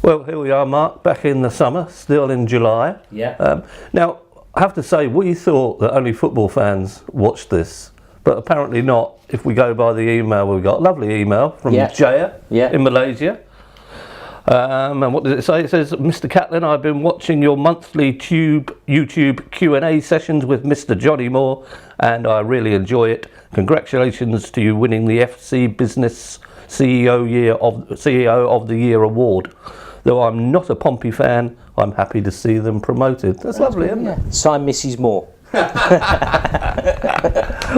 Well, here we are, Mark, back in the summer, still in July. Yeah. Now, I have to say, we thought that only football fans watched this, but apparently not. If we go by the email we got, lovely email from Jaya in Malaysia. And what does it say? It says, Mr. Catlin, I've been watching your monthly YouTube Q&A sessions with Mr. Johnny Moore, and I really enjoy it. Congratulations to you winning the FC Business CEO of the Year award. Though I'm not a Pompey fan, I'm happy to see them promoted. That's lovely, isn't it? Sign Mrs. Moore.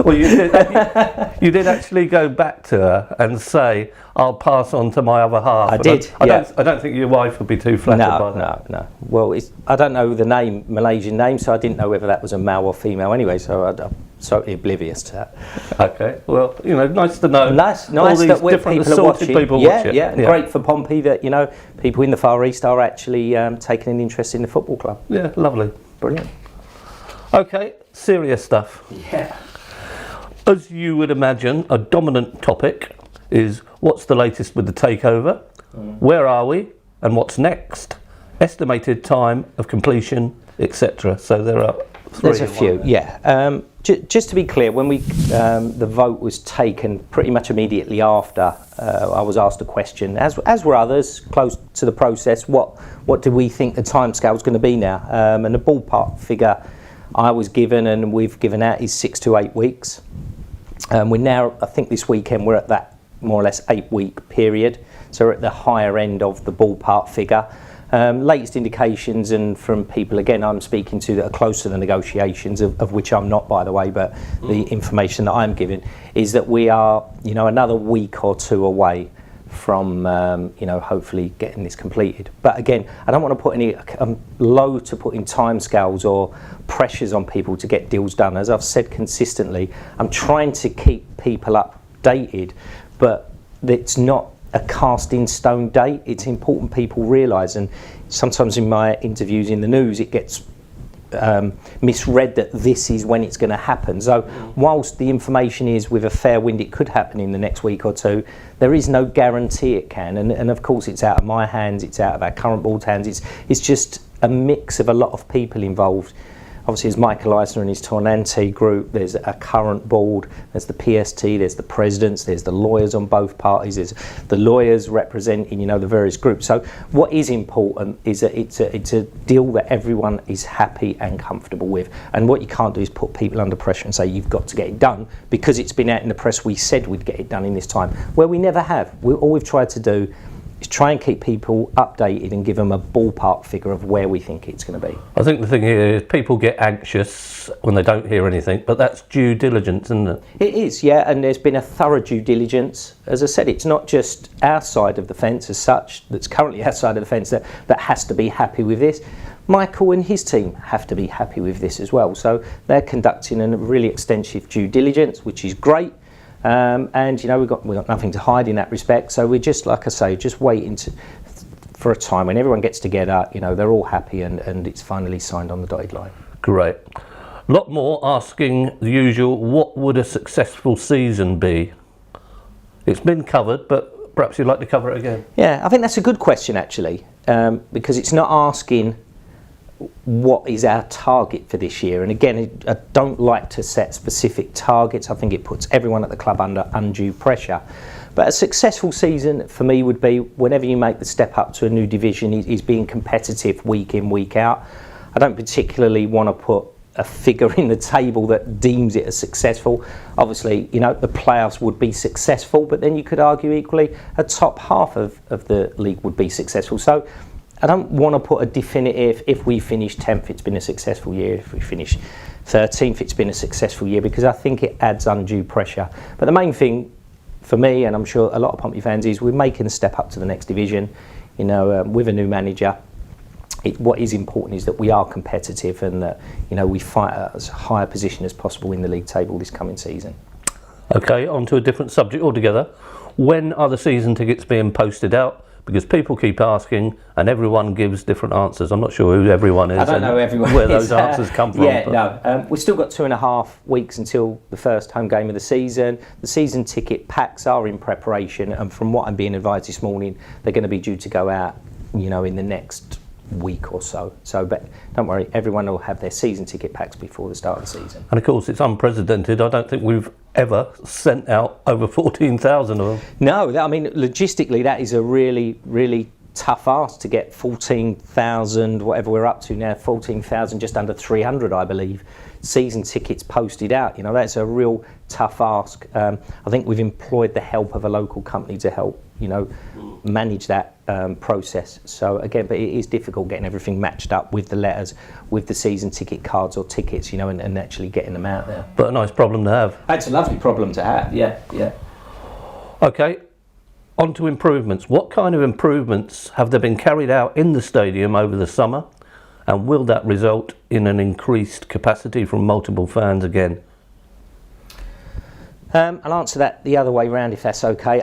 Well, you did actually go back to her and say, I'll pass on to my other half. I did. I don't think your wife would be too flattered by that. No. Well, I don't know the Malaysian name, so I didn't know whether that was a male or female anyway, so I'm totally oblivious to that. Okay, well, nice to know. Nice all these that different people are watching. People watch it. Yeah, great for Pompey that, people in the Far East are actually taking an interest in the football club. Yeah, lovely. Brilliant. Okay, serious stuff. Yeah. As you would imagine, a dominant topic is what's the latest with the takeover, where are we, and what's next, estimated time of completion, etc. So there are three. There's a few, yeah. Just to be clear, when the vote was taken pretty much immediately after, I was asked a question, as were others close to the process, what do we think the timescale is going to be now? And the ballpark figure I was given and we've given out is 6 to 8 weeks. We're now, I think this weekend, we're at that more or less 8-week period. So we're at the higher end of the ballpark figure. Latest indications, and from people, again, I'm speaking to that are close to the negotiations, of which I'm not, by the way, but the information that I'm given is that we are, another week or two away from, hopefully getting this completed. But again, I don't want to put any, I'm low to put in timescales or pressures on people to get deals done. As I've said consistently, I'm trying to keep people updated, but it's not a cast in stone date. It's important people realise, and sometimes in my interviews in the news it gets misread that this is when it's going to happen. So whilst the information is with a fair wind it could happen in the next week or two, there is no guarantee it can, and of course it's out of my hands, it's out of our current board's hands. It's just a mix of a lot of people involved. Obviously, there's Michael Eisner and his Tornante group, there's a current board, there's the PST, there's the presidents, there's the lawyers on both parties, there's the lawyers representing, the various groups. So what is important is that it's a deal that everyone is happy and comfortable with. And what you can't do is put people under pressure and say, you've got to get it done, because it's been out in the press, we said we'd get it done in this time. Well, we never have. All we've tried to do is try and keep people updated and give them a ballpark figure of where we think it's going to be. I think the thing here is people get anxious when they don't hear anything, but that's due diligence, isn't it? It is, yeah, and there's been a thorough due diligence. As I said, it's not just our side of the fence as such, that's currently our side of the fence that has to be happy with this. Michael and his team have to be happy with this as well. So they're conducting a really extensive due diligence, which is great. And we've got nothing to hide in that respect. So we're just, like I say, just waiting for a time when everyone gets together. They're all happy and it's finally signed on the dotted line. Great. A lot more asking the usual. What would a successful season be? It's been covered, but perhaps you'd like to cover it again. Yeah, I think that's a good question actually, because it's not asking what is our target for this year. And again, I don't like to set specific targets. I think it puts everyone at the club under undue pressure. But a successful season for me would be whenever you make the step up to a new division is being competitive week in, week out. I don't particularly want to put a figure in the table that deems it as successful. Obviously, the playoffs would be successful, but then you could argue equally a top half of the league would be successful. So I don't want to put a definitive, if we finish 10th, it's been a successful year. If we finish 13th, it's been a successful year, because I think it adds undue pressure. But the main thing for me, and I'm sure a lot of Pompey fans, is we're making a step up to the next division, with a new manager. What is important is that we are competitive and that, we fight at as high a position as possible in the league table this coming season. Okay, on to a different subject altogether. When are the season tickets being posted out? Because people keep asking and everyone gives different answers. I'm not sure who everyone is. I don't know everyone where those answers come from. Yeah, no. We've still got 2.5 weeks until the first home game of the season. The season ticket packs are in preparation, and from what I'm being advised this morning, they're going to be due to go out in the next week or so. But don't worry, everyone will have their season ticket packs before the start of the season. And of course, it's unprecedented. I don't think we've ever sent out over 14,000 of them. No, I mean, logistically, that is a really, really tough ask to get 14,000, whatever we're up to now, 14,000, just under 300, I believe, season tickets posted out. That's a real tough ask. I think we've employed the help of a local company to help, manage that process. So again, but it is difficult getting everything matched up with the letters, with the season ticket cards or tickets, and actually getting them out there. But a nice problem to have. It's a lovely problem to have, yeah. Okay, on to improvements. What kind of improvements have there been carried out in the stadium over the summer? And will that result in an increased capacity from multiple fans again? I'll answer that the other way round if that's okay.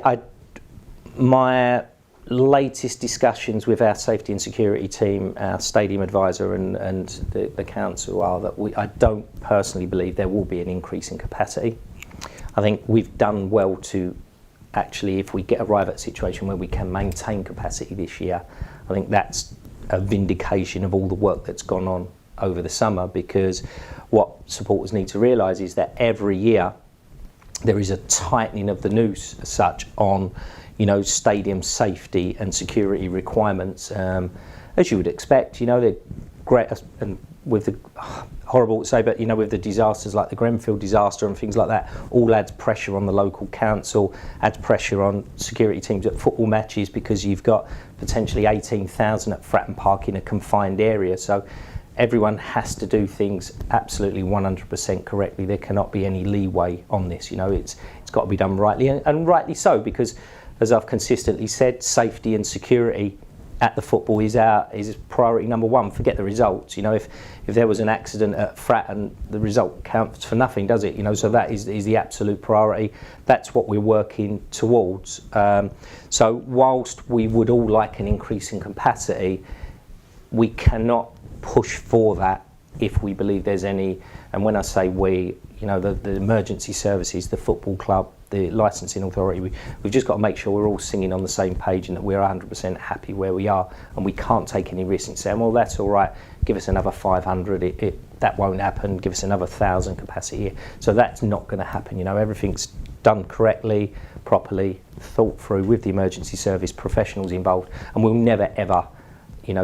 My latest discussions with our safety and security team, our stadium advisor and the council are that I don't personally believe there will be an increase in capacity. I think we've done well to actually, if we arrive at a situation where we can maintain capacity this year, I think that's a vindication of all the work that's gone on over the summer, because what supporters need to realise is that every year there is a tightening of the noose as such on stadium safety and security requirements, as you would expect. They're great, and with the horrible to say, but with the disasters like the Grenfell disaster and things like that, all adds pressure on the local council, adds pressure on security teams at football matches, because you've got potentially 18,000 at Fratton Park in a confined area. So everyone has to do things absolutely 100% correctly. There cannot be any leeway on this. It's got to be done rightly, and rightly so, because as I've consistently said, safety and security at the football is priority number one. Forget the results. If there was an accident at Fratton, the result counts for nothing, does it? So that is the absolute priority. That's what we're working towards. So whilst we would all like an increase in capacity, we cannot push for that if we believe there's any. And when I say we, the emergency services, the football club, the licensing authority, we've just got to make sure we're all singing on the same page and that we're 100% happy where we are, and we can't take any risks and say, well, that's all right, give us another 500, that won't happen, give us another 1,000 capacity here. So that's not going to happen. Everything's done correctly, properly, thought through with the emergency service professionals involved, and we'll never ever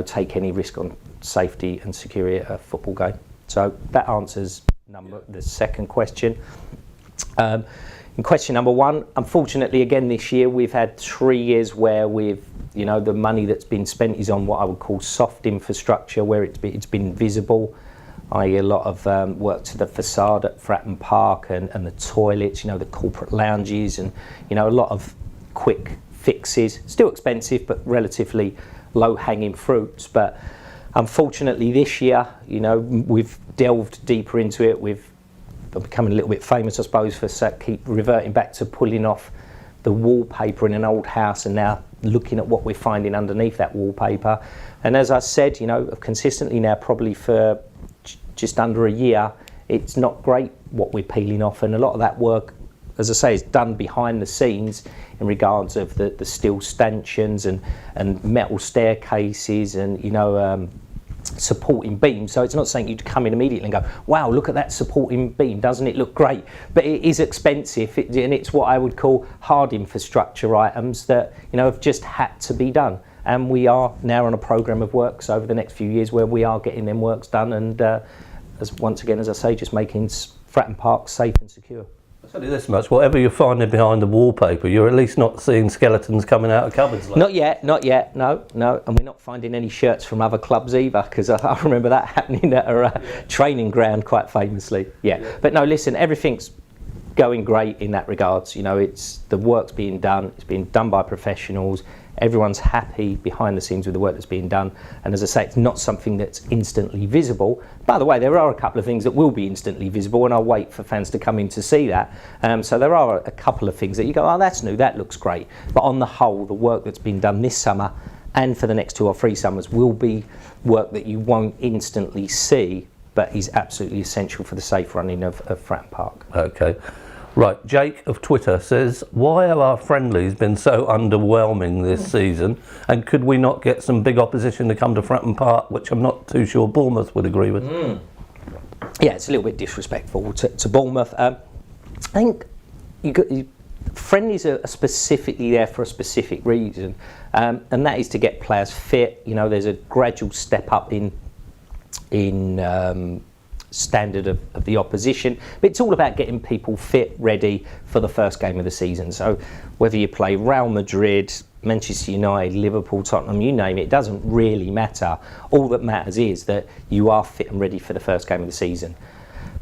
take any risk on safety and security at a football game. So that answers the second question. In question number one, unfortunately, again this year we've had 3 years where the money that's been spent is on what I would call soft infrastructure, where it's been visible, i.e. a lot of work to the facade at Fratton Park and the toilets, the corporate lounges, and a lot of quick fixes. Still expensive, but relatively low-hanging fruits. But unfortunately, this year, we've delved deeper into it. We've becoming a little bit famous, I suppose, for keep reverting back to pulling off the wallpaper in an old house and now looking at what we're finding underneath that wallpaper. And as I said, consistently now, probably for just under a year, it's not great what we're peeling off, and a lot of that work, as I say, is done behind the scenes in regards of the steel stanchions and metal staircases and supporting beams. So it's not saying you'd come in immediately and go, wow, look at that supporting beam, doesn't it look great? But it is expensive, and it's what I would call hard infrastructure items that have just had to be done. And we are now on a programme of works over the next few years where we are getting them works done, and once again, as I say, just making Fratton Park safe and secure. I'll tell you this much, whatever you're finding behind the wallpaper, you're at least not seeing skeletons coming out of cupboards. Not yet, no. And we're not finding any shirts from other clubs either, because I remember that happening at a training ground quite famously. Yeah. But no, listen, everything's going great in that regards. The work's being done, it's being done by professionals. Everyone's happy behind the scenes with the work that's being done, and as I say, it's not something that's instantly visible. By the way, there are a couple of things that will be instantly visible, and I'll wait for fans to come in to see that. So there are a couple of things that you go, oh, that's new, that looks great. But on the whole, the work that's been done this summer and for the next 2 or 3 summers will be work that you won't instantly see, but is absolutely essential for the safe running of Fratton Park. Okay. Right, Jake of Twitter says, why have our friendlies been so underwhelming this season, and could we not get some big opposition to come to Fratton Park, which I'm not too sure Bournemouth would agree with? Yeah, it's a little bit disrespectful to Bournemouth. I think friendlies are specifically there for a specific reason, and that is to get players fit. You know, there's a gradual step up in standard of the opposition, but it's all about getting people fit, ready for the first game of the season. So whether you play Real Madrid, Manchester United, Liverpool, Tottenham, you name it, it doesn't really matter. All that matters is that you are fit and ready for the first game of the season.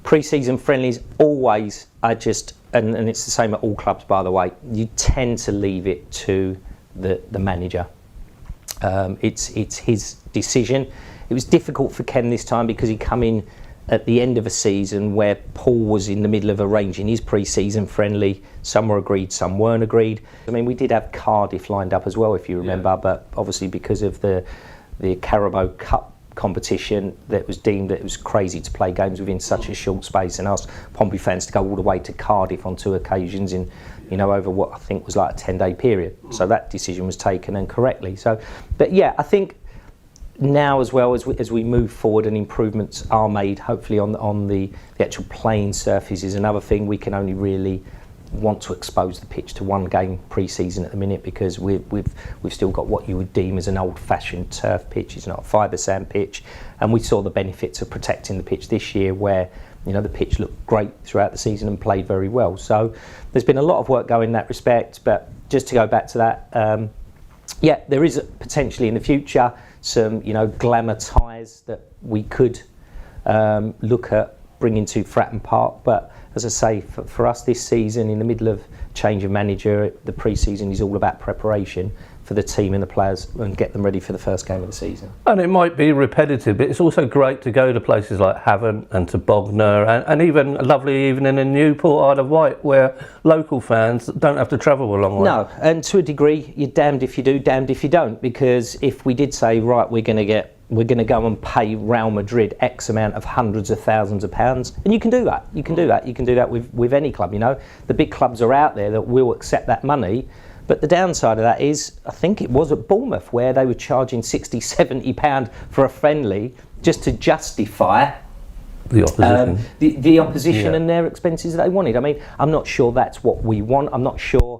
Pre-season friendlies always, and it's the same at all clubs, by the way, you tend to leave it to the manager. It's his decision. It was difficult for Ken this time because he come in at the end of a season where Paul was in the middle of arranging his pre-season friendly. Some were agreed, some weren't agreed. I mean, we did have Cardiff lined up as well, if you remember, but obviously because of the Carabao Cup competition, that was deemed that it was crazy to play games within such a short space, and asked Pompey fans to go all the way to Cardiff on 2 occasions in, over what I think was like a 10-day period. So that decision was taken, and correctly. So, but yeah, I think now as well as we move forward and improvements are made, hopefully on the actual playing surface is another thing. We can only really want to expose the pitch to one game pre-season at the minute, because we've still got what you would deem as an old-fashioned turf pitch. It's not a fibre sand pitch, and we saw the benefits of protecting the pitch this year, where the pitch looked great throughout the season and played very well. So there's been a lot of work going in that respect. But just to go back to that, there is potentially in the future some glamour ties that we could look at bringing to Fratton Park. But as I say, for us this season, in the middle of change of manager, the pre-season is all about preparation for the team and the players and get them ready for the first game of the season. And it might be repetitive, but it's also great to go to places like Havant and to Bognor, and even a lovely evening in Newport, Isle of Wight, where local fans don't have to travel a long way. No, and to a degree, you're damned if you do, damned if you don't, because if we did say, right, we're going to go and pay Real Madrid X amount of hundreds of thousands of pounds, and you can do that. You can do that with any club. The big clubs are out there that will accept that money. But the downside of that is, I think it was at Bournemouth, where they were charging £60-70 for a friendly just to justify the opposition, the opposition and their expenses that they wanted. I mean, I'm not sure that's what we want. I'm not sure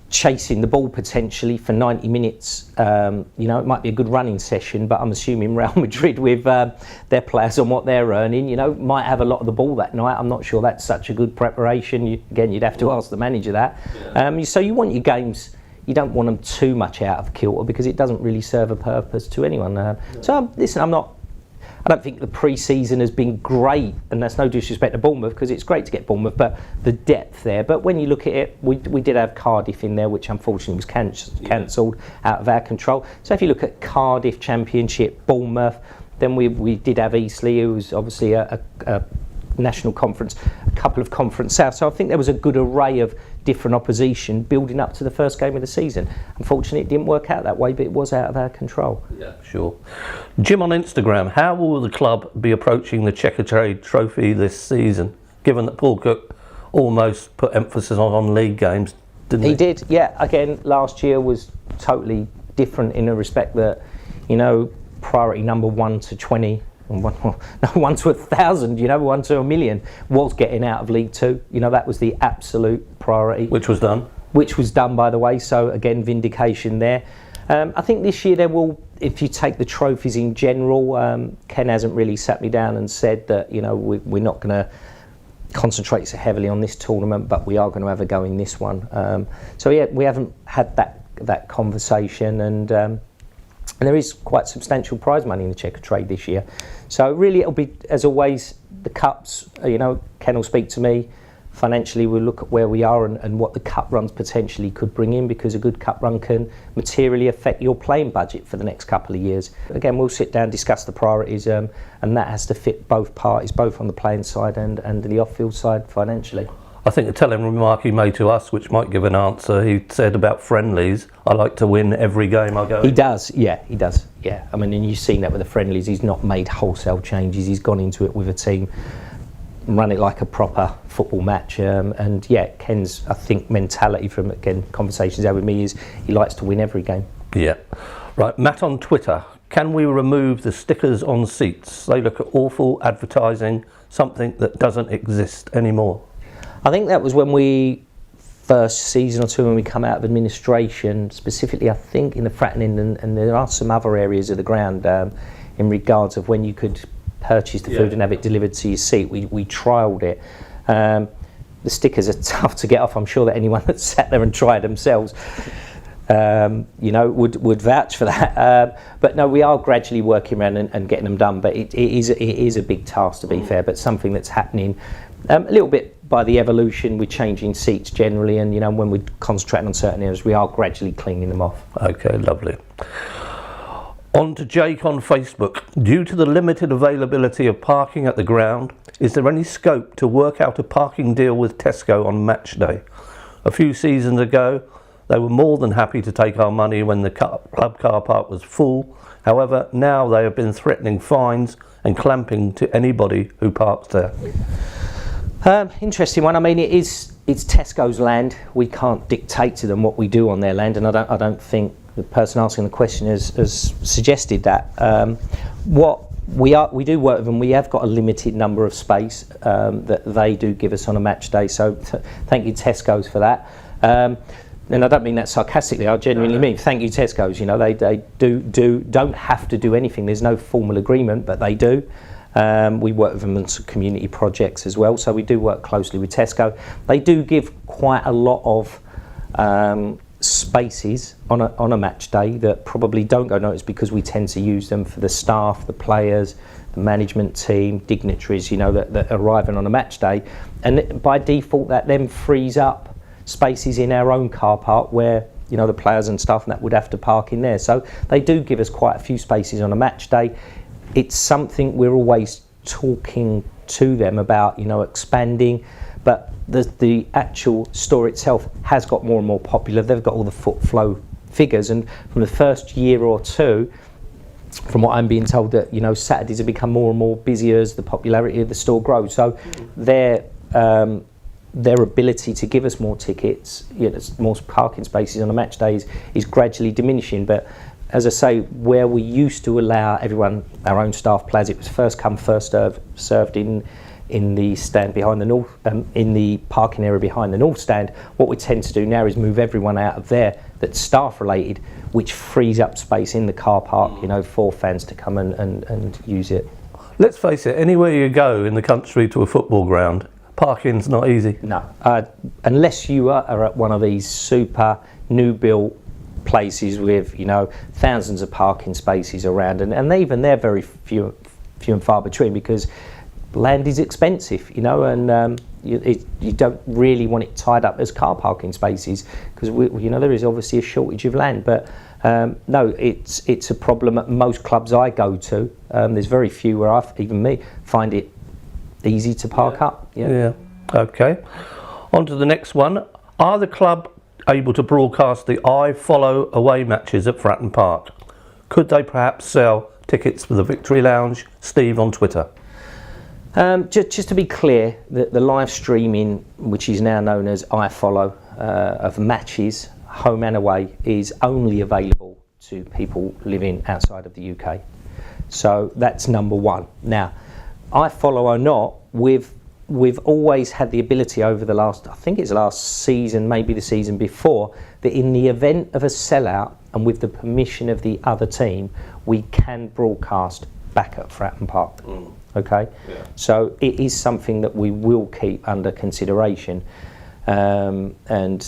chasing the ball potentially for 90 minutes, it might be a good running session, but I'm assuming Real Madrid with their players on what they're earning, might have a lot of the ball that night. I'm not sure that's such a good preparation. You'd have to ask the manager that. So you want your games, you don't want them too much out of kilter, because it doesn't really serve a purpose to anyone. So listen, I don't think the pre-season has been great, and that's no disrespect to Bournemouth, because it's great to get Bournemouth, but the depth there. But when you look at it, we did have Cardiff in there, which unfortunately was cancelled out of our control. So if you look at Cardiff Championship, Bournemouth, then we did have Eastleigh, who was obviously a national conference, a couple of Conference South. So I think there was a good array of different opposition building up to the first game of the season. Unfortunately, it didn't work out that way, but it was out of our control. Yeah, sure. Jim on Instagram, how will the club be approaching the Checkatrade Trophy this season, given that Paul Cook almost put emphasis on league games, didn't he? He did, yeah. Again, last year was totally different in a respect that, priority number 1 to 20, and 1 to 1,000, 1 to 1,000,000 was getting out of League Two. That was the absolute priority. Which was done? Which was done, by the way. So again, vindication there. I think this year there will, if you take the trophies in general, Ken hasn't really sat me down and said that we're not going to concentrate so heavily on this tournament, but we are going to have a go in this one. So yeah, we haven't had that conversation, and there is quite substantial prize money in the Checkatrade this year. So really it'll be, as always, the cups, Ken will speak to me. Financially, we'll look at where we are and what the cup runs potentially could bring in, because a good cup run can materially affect your playing budget for the next couple of years. Again, we'll sit down, discuss the priorities, and that has to fit both parties, both on the playing side and the off-field side financially. I think the telling remark he made to us, which might give an answer, he said about friendlies, I like to win every game I go in. He does, yeah. I mean, and you've seen that with the friendlies. He's not made wholesale changes. He's gone into it with a team run it like a proper football match. And yeah, Ken's, I think, mentality from, again, conversations he had with me is he likes to win every game. Yeah. Right, Matt on Twitter. Can we remove the stickers on seats? They look awful advertising something that doesn't exist anymore. I think that was when we first season or two when we come out of administration, specifically I think in the Fratton Inn, and there are some other areas of the ground in regards of when you could purchase the food and have it delivered to your seat. We trialled it. The stickers are tough to get off. I'm sure that anyone that sat there and tried themselves would vouch for that. But no, we are gradually working around and getting them done, but it is a big task, to be fair, but something that's happening a little bit by the evolution. We're changing seats generally, and when we're concentrating on certain areas, we are gradually cleaning them off. Okay, lovely. On to Jake on Facebook. Due to the limited availability of parking at the ground, is there any scope to work out a parking deal with Tesco on match day? A few seasons ago, they were more than happy to take our money when the club car park was full. However, now they have been threatening fines and clamping to anybody who parks there. Interesting one. I mean, it's Tesco's land. We can't dictate to them what we do on their land, and I don't think the person asking the question has suggested that. What we do work with them. We have got a limited number of space that they do give us on a match day. So thank you, Tesco's, for that. And I don't mean that sarcastically. I genuinely mean thank you, Tesco's. They don't have to do anything. There's no formal agreement, but they do. We work with them on some community projects as well, so we do work closely with Tesco. They do give quite a lot of spaces on a match day that probably don't go noticed because we tend to use them for the staff, the players, the management team, dignitaries, that are arriving on a match day. And by default, that then frees up spaces in our own car park where the players and staff and that would have to park in there. So they do give us quite a few spaces on a match day. It's something we're always talking to them about, expanding, but the actual store itself has got more and more popular. They've got all the foot flow figures, and from the first year or two, from what I'm being told, that Saturdays have become more and more busier as the popularity of the store grows. So their ability to give us more tickets, more parking spaces on a match day is gradually diminishing. But as I say, where we used to allow everyone, our own staff, players, it was first come, first served in the stand behind the north, in the parking area behind the north stand. What we tend to do now is move everyone out of there that's staff related, which frees up space in the car park, for fans to come and use it. Let's face it, anywhere you go in the country to a football ground, parking's not easy. No, unless you are at one of these super new built places with thousands of parking spaces around, and even they're very few and far between because land is expensive, and you don't really want it tied up as car parking spaces because there is obviously a shortage of land. But no, it's a problem at most clubs I go to. There's very few where even me find it easy to park up. Yeah. Okay. On to the next one. Are the club able to broadcast the iFollow away matches at Fratton Park? Could they perhaps sell tickets for the Victory Lounge? Steve on Twitter. Just to be clear, the live streaming, which is now known as iFollow, of matches, home and away, is only available to people living outside of the UK. So that's number one. Now, iFollow or not, we've always had the ability over the last, I think it's last season, maybe the season before, that in the event of a sellout and with the permission of the other team, we can broadcast back at Fratton Park. Okay, so it is something that we will keep under consideration, and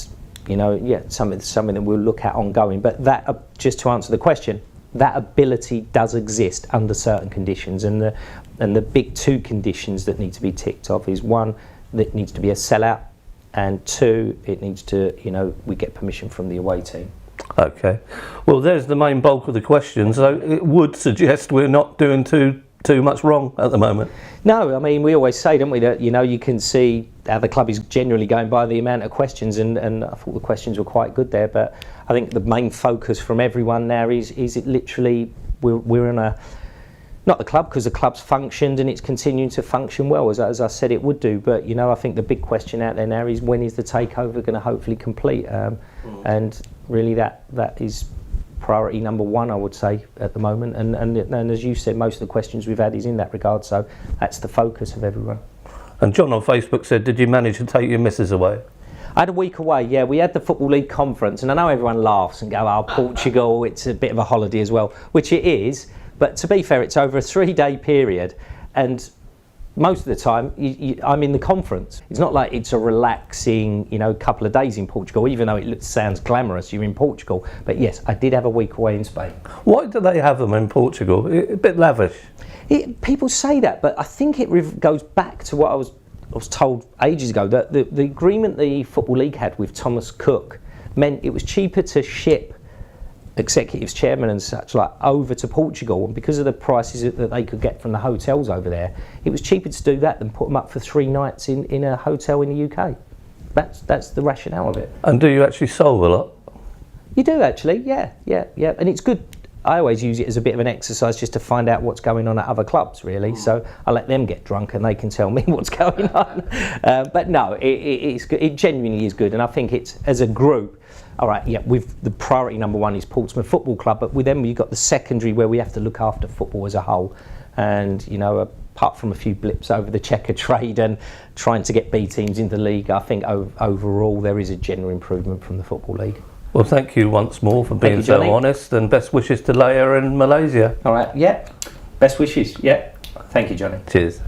something that we'll look at ongoing. But that, just to answer the question, that ability does exist under certain conditions, and the big two conditions that need to be ticked off is one, that needs to be a sellout, and two, it needs to, we get permission from the away team. Okay, well, there's the main bulk of the question. So it would suggest we're not doing too much wrong at the moment. No, I mean, we always say, don't we, that you can see how the club is generally going by the amount of questions, and I thought the questions were quite good there. But I think the main focus from everyone now is it literally we're in a Not the club, because the club's functioned and it's continuing to function well, as I said it would do. But, I think the big question out there now is, when is the takeover going to hopefully complete? And really that is priority number one, I would say, at the moment. And as you said, most of the questions we've had is in that regard. So that's the focus of everyone. And John on Facebook said, did you manage to take your missus away? I had a week away, yeah. We had the Football League conference, and I know everyone laughs and go, oh, Portugal, it's a bit of a holiday as well, which it is. But to be fair, it's over a 3-day period, and most of the time I'm in the conference. It's not like it's a relaxing, couple of days in Portugal, even though it sounds glamorous, you're in Portugal. But yes, I did have a week away in Spain. Why do they have them in Portugal? A bit lavish. People say that, but I think it goes back to what I was told ages ago, that the agreement the Football League had with Thomas Cook meant it was cheaper to ship executives, chairmen and such over to Portugal, and because of the prices that they could get from the hotels over there, it was cheaper to do that than put them up for 3 nights in a hotel in the UK. That's the rationale of it. And do you actually solve a lot? You do actually, yeah, and it's good. I always use it as a bit of an exercise just to find out what's going on at other clubs, really. So I let them get drunk and they can tell me what's going on. But no, it's good. It genuinely is good, and I think it's, as a group, all right, yeah, the priority number one is Portsmouth Football Club, but with them you've got the secondary where we have to look after football as a whole. And, apart from a few blips over the Checkatrade and trying to get B teams into the league, I think overall there is a general improvement from the Football League. Well, thank you once more for being so honest, and best wishes to Leia in Malaysia. All right, yeah, best wishes, yeah. Thank you, Johnny. Cheers.